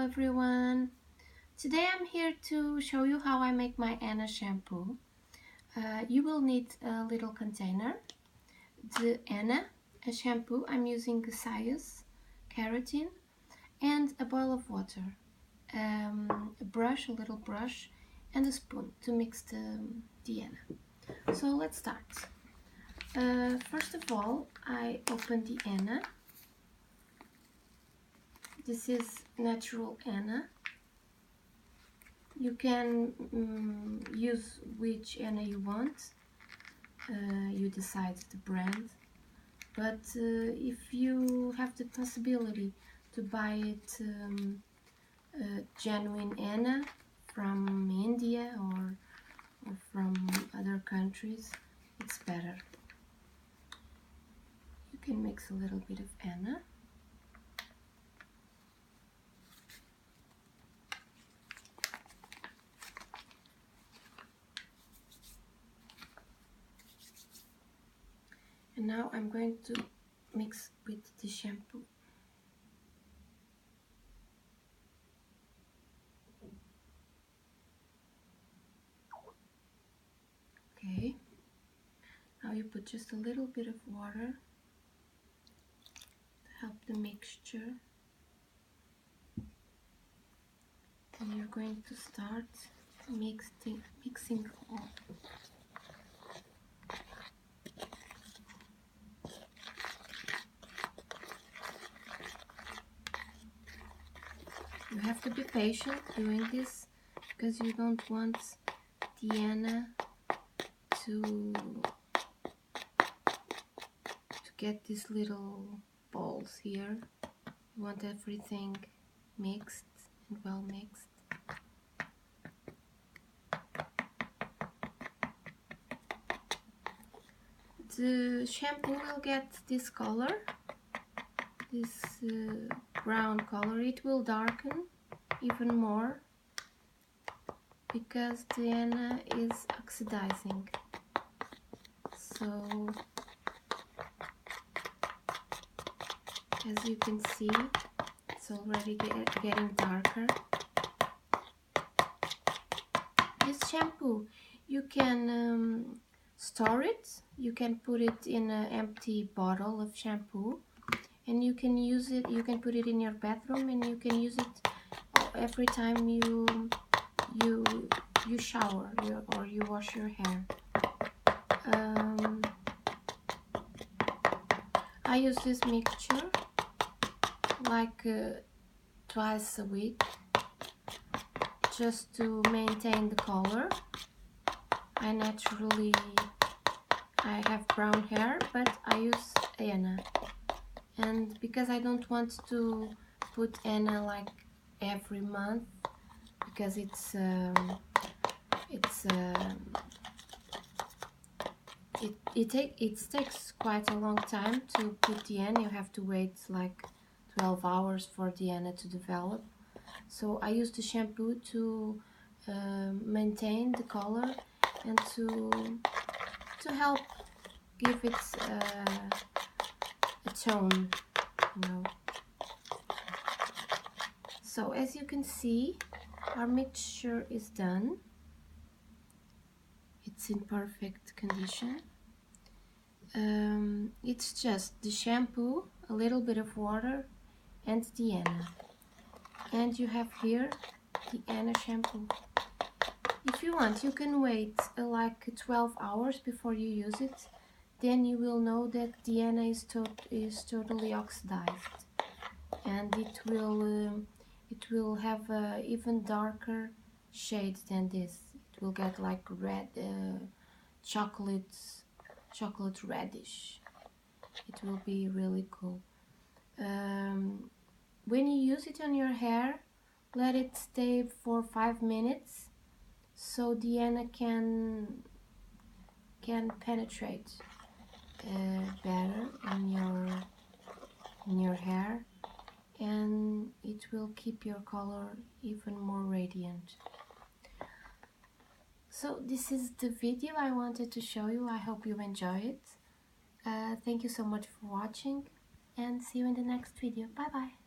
everyone. Today I'm here to show you how I make my Henna shampoo. You will need a little container, the Henna shampoo. I'm using Sias keratin, and a boil of water, a little brush, and a spoon to mix the Henna. So let's start. First of all, I open the Henna. This is natural Henna. You can use which Henna you want. You decide the brand. But if you have the possibility to buy it genuine Henna from India or from other countries, it's better. You can mix a little bit of Henna. And now I'm going to mix with the shampoo. Okay, now you put just a little bit of water to help the mixture. And you're going to start mixing all. You have to be patient doing this because you don't want the Henna to get these little balls here. You want everything mixed and well mixed. The shampoo will get this color, this brown color. It will darken even more because the Henna is oxidizing. So as you can see, it's already getting darker. This shampoo, you can store it. You can put it in an empty bottle of shampoo, and you can use it. You can put it in your bathroom, and you can use it every time you shower or you wash your hair. I use this mixture like twice a week just to maintain the color. I have brown hair, but I use Henna, and because I don't want to put Henna like every month, because it takes quite a long time to put the Henna. You have to wait like 12 hours for the Henna to develop. So I use the shampoo to maintain the color and to help give it a tone, you know. So as you can see, our mixture is done. It's in perfect condition. It's just the shampoo, a little bit of water, and the Henna. And you have here the Henna shampoo. If you want, you can wait like 12 hours before you use it. Then you will know that the Henna is totally oxidized, and it will have a even darker shade than this. It will get like red, chocolate reddish. It will be really cool. When you use it on your hair, let it stay for 5 minutes so the Henna can penetrate better in your hair, and it will keep your color even more radiant. So this is the video I wanted to show you. I hope you enjoy it. Thank you so much for watching, and see you in the next video. Bye bye.